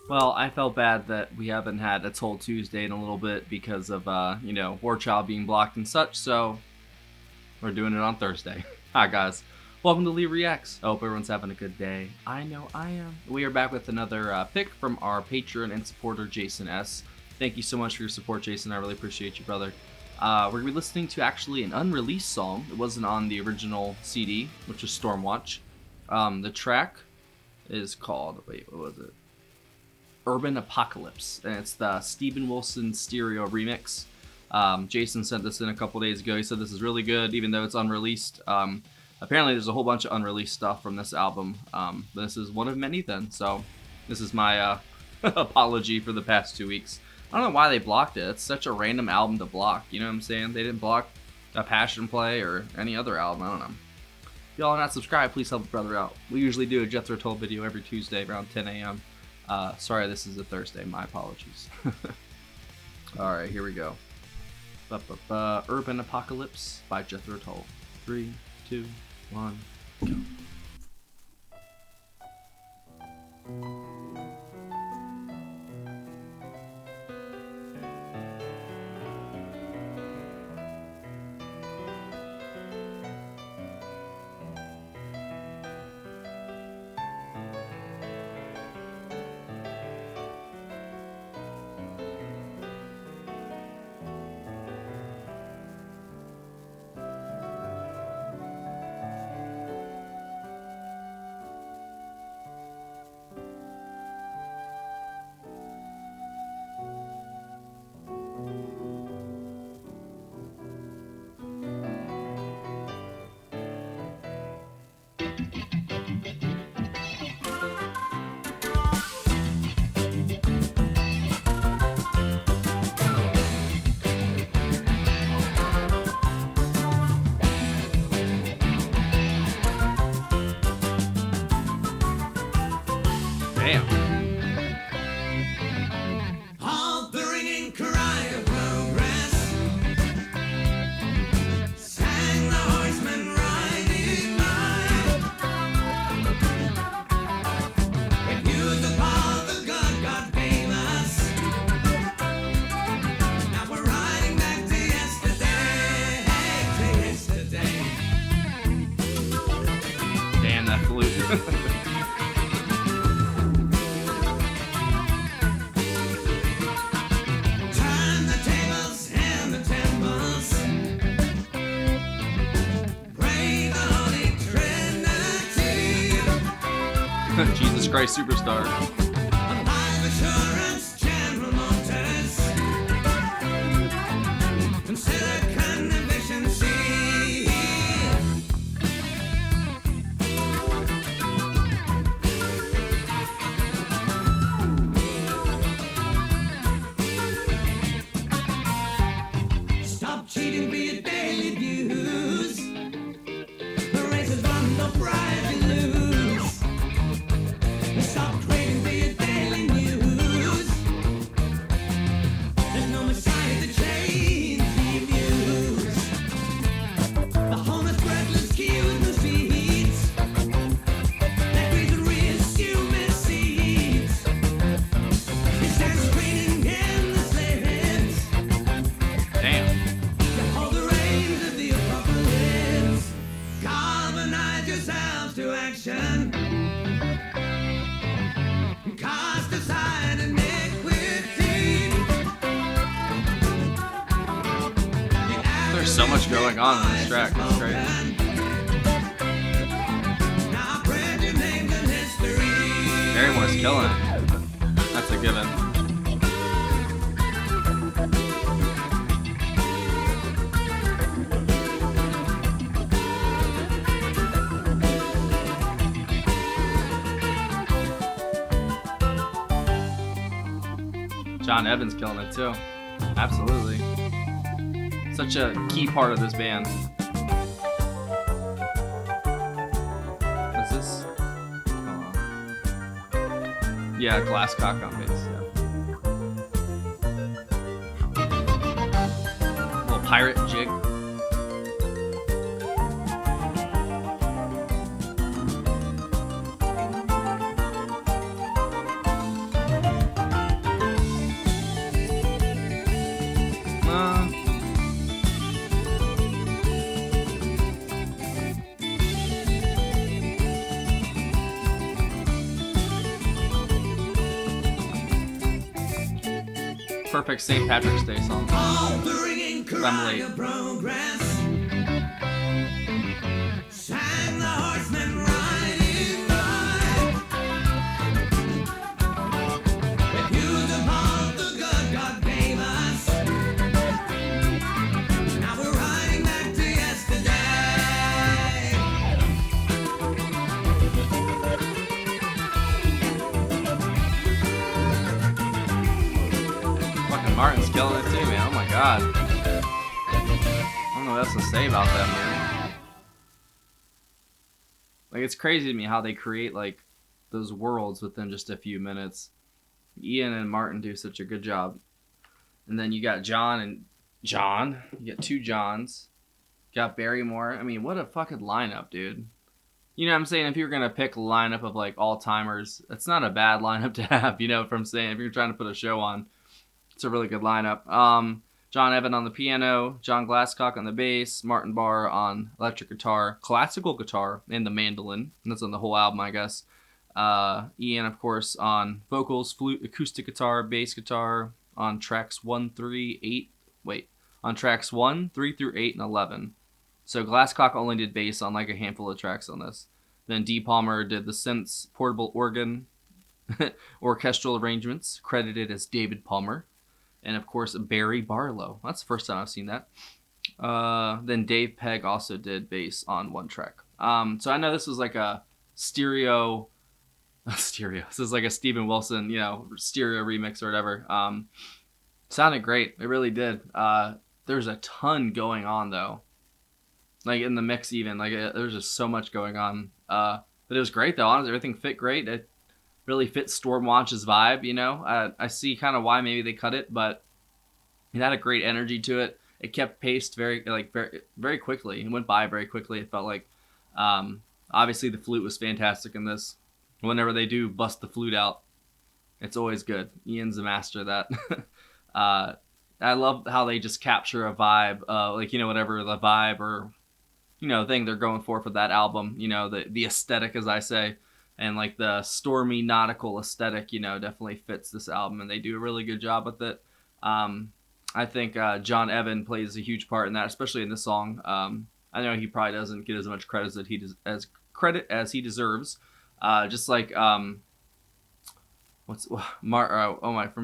Well, I felt bad that we haven't had a Toll Tuesday in a little bit because of, War Child being blocked and such, so we're doing it on Thursday. Hi, guys. Welcome to Lee Reacts. I hope everyone's having a good day. I know I am. We are back with another pick from our patron and supporter, Jason S. Thank you so much for your support, Jason. I really appreciate you, brother. We're going to be listening to actually an unreleased song. It wasn't on the original CD, which is Stormwatch. The track is called, what was it? Urban Apocalypse, and it's the Steven Wilson stereo remix. Jason sent this in a couple days ago. He said this is really good, even though it's unreleased. Apparently, there's a whole bunch of unreleased stuff from this album. This is one of many then, so this is my apology for the past 2 weeks. I don't know why they blocked it. It's such a random album to block, you know what I'm saying? They didn't block a Passion Play or any other album, I don't know. If y'all are not subscribed, please help a brother out. We usually do a Jethro Tull video every Tuesday around 10 a.m. Sorry, this is a Thursday. My apologies. Alright, here we go. Urban Apocalypse by Jethro Tull. 3, 2, 1, go. Damn. Halt the ringing cry of progress, sang the horsemen riding by. With news of all the good God gave us, now we're riding back to yesterday, Damn, that flute. Jesus Christ Superstar. Alive assurance, General Motors. Consider condition Stop cheating, be a daily views. The race is run, no prize you lose. Stop trading for your daily news. There's no messiah to change the views. The homeless breathless queue in the streets. That reason reassume his seats. It starts raining in the slaves. Damn. You hold the reins of the apocalypse. Galvanize yourselves to action. Cast aside iniquity. There's so much going on in this track. It's great. Now spread your names in history. Barrymore's killing it. That's a given. John Evans killing it too. Absolutely. Such a key part of this band. What's this? Hold on. Yeah, Glasscock on bass. Yeah. Little pirate jig. Perfect St. Patrick's Day song. All the ringing I'm late. cry of progress. Sang the horsemen riding by. Refused upon the good God gave us. Now we're riding back to yesterday. Fucking Martin's killing it too, man. Oh my god. I don't know what else to say about that, man. Like, it's crazy to me how they create, like, those worlds within just a few minutes. Ian and Martin do such a good job. And then you got John and John. You got two Johns. You got Barrymore. I mean, what a fucking lineup, dude. You know what I'm saying? If you're going to pick a lineup of, like, all-timers, it's not a bad lineup to have, you know what I'm saying? If you're trying to put a show on, it's a really good lineup. John Evan on the piano, John Glasscock on the bass, Martin Barr on electric guitar, classical guitar, and the mandolin. And that's on the whole album, I guess. Ian, of course, on vocals, flute, acoustic guitar, bass guitar on tracks 1, 3, 8. Wait, on tracks 1, 3 through 8, and 11. So Glasscock only did bass on like a handful of tracks on this. Then D. Palmer did the synths, portable organ, orchestral arrangements, credited as David Palmer. And of course, Barry Barlow. That's the first time I've seen that. Then Dave Pegg also did bass on one track. So I know this was like a stereo. This is like a Steven Wilson, you know, stereo remix or whatever. Sounded great. It really did. There's a ton going on though. Like in the mix even. Like there's just so much going on. But it was great though. Honestly, everything fit great. It really fits Stormwatch's vibe, you know. I see kind of why maybe they cut it, but it had a great energy to it. It kept paced very quickly. It went by very quickly. It felt like, obviously the flute was fantastic in this. Whenever they do bust the flute out, it's always good. Ian's a master of that. I love how they just capture a vibe, like, you know, whatever the vibe or, you know, thing they're going for that album, you know, the aesthetic, as I say. And like the stormy nautical aesthetic, you know, definitely fits this album, and they do a really good job with it. I think John Evan plays a huge part in that, especially in this song. I know he probably doesn't get as much credit as he deserves. Just like from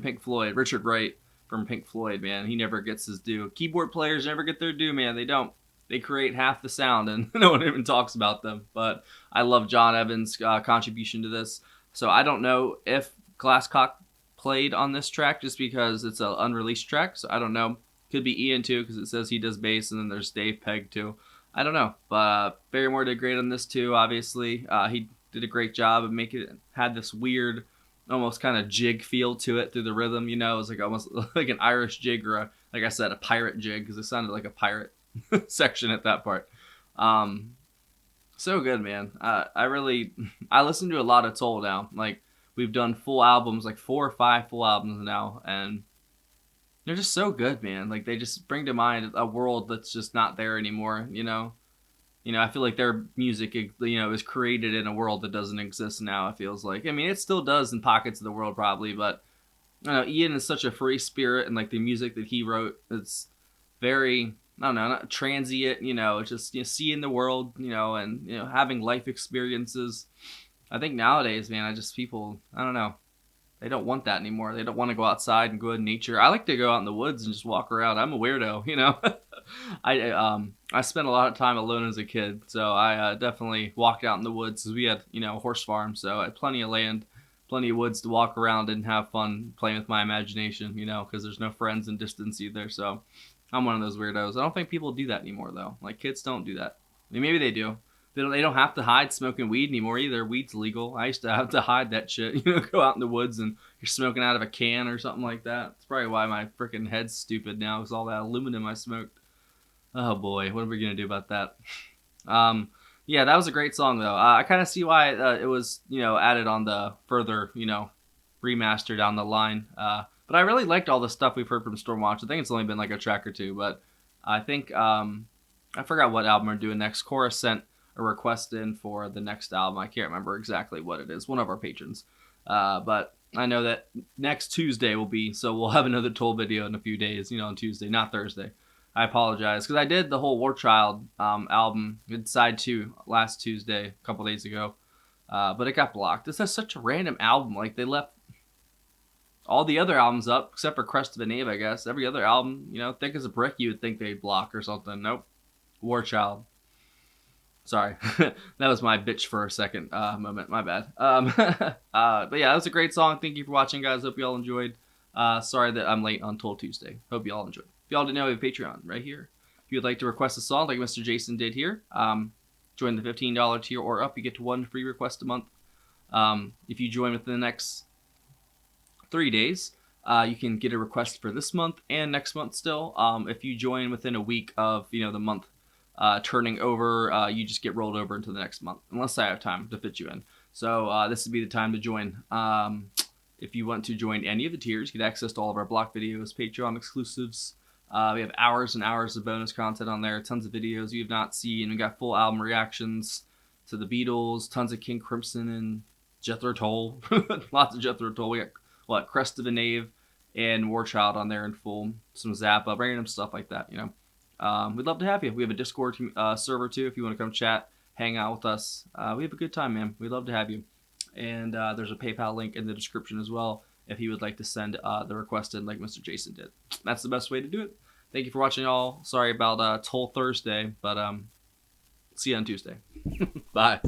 Pink Floyd, Richard Wright from Pink Floyd, man, he never gets his due. Keyboard players never get their due, man. They don't. They create half the sound, and no one even talks about them. But I love John Evans' contribution to this. So I don't know if Glasscock played on this track just because it's an unreleased track. So I don't know. Could be Ian too, because it says he does bass, and then there's Dave Pegg too. I don't know. But Barrymore did great on this too, obviously. He did a great job of making it, had this weird, almost kind of jig feel to it through the rhythm. You know, it was like almost like an Irish jig or, like I said, a pirate jig, because it sounded like a pirate section at that part. So good, man. I listen to a lot of Tull now. Like, we've done full albums, like 4 or 5 full albums now, and they're just so good, man. Like, they just bring to mind a world that's just not there anymore, you know. I feel like their music, you know, is created in a world that doesn't exist now, it feels like. I mean, it still does in pockets of the world probably, but I don't know, Ian is such a free spirit, and like the music that he wrote, it's very, I don't know, not transient, you know, it's just, you know, seeing the world, you know, and, you know, having life experiences. I think nowadays, man, people, I don't know, they don't want that anymore. They don't want to go outside and go in nature. I like to go out in the woods and just walk around. I'm a weirdo, you know. I spent a lot of time alone as a kid, so I definitely walked out in the woods, because we had, you know, a horse farm, so I had plenty of land, plenty of woods to walk around and have fun playing with my imagination, you know, because there's no friends in distance either. So I'm one of those weirdos. I don't think people do that anymore, though. Like, kids don't do that. I mean, maybe they do. They don't have to hide smoking weed anymore either. Weed's legal. I used to have to hide that shit. You know, go out in the woods and you're smoking out of a can or something like that. That's probably why my freaking head's stupid now, because all that aluminum I smoked. Oh boy, what are we gonna do about that? Yeah, that was a great song though. I kind of see why it was, you know, added on the further, you know, remaster down the line. But I really liked all the stuff we've heard from Stormwatch. I think it's only been like a track or two, but I think I forgot what album we're doing next. Cora sent a request in for the next album. I can't remember exactly what it is. One of our patrons. But I know that next Tuesday will be, so we'll have another Toll video in a few days, on Tuesday, not Thursday. I apologize, because I did the whole War Child album, side 2, last Tuesday, a couple days ago, but it got blocked. This is such a random album. Like, they left all the other albums up, except for Crest of a Knave, I guess. Every other album, thick as a brick, you would think they'd block or something. Nope. War Child. Sorry. That was my bitch for a second moment. My bad. But yeah, that was a great song. Thank you for watching, guys. Hope you all enjoyed. Sorry that I'm late on Toll Tuesday. Hope you all enjoyed. If y'all didn't know, we have a Patreon right here. If you'd like to request a song like Mr. Jason did here, join the $15 tier or up. You get to 1 free request a month. If you join within the next 3 days, you can get a request for this month and next month still. If you join within a week of the month turning over, you just get rolled over into the next month, unless I have time to fit you in. So this would be the time to join. If you want to join any of the tiers, you get access to all of our block videos, Patreon exclusives. We have hours and hours of bonus content on there, tons of videos you have not seen. We got full album reactions to the Beatles, tons of King Crimson and Jethro Tull, lots of Jethro Tull. We got Crest of a Knave and War Child on there in full, some Zappa, random stuff like that. We'd love to have you. We have a Discord server too if you want to come chat, hang out with us. We have a good time, man. We'd love to have you. And there's a PayPal link in the description as well if you would like to send the request in like Mr. Jason did. That's the best way to do it. Thank you for watching, y'all. Sorry about Toll Thursday, but see you on Tuesday. Bye.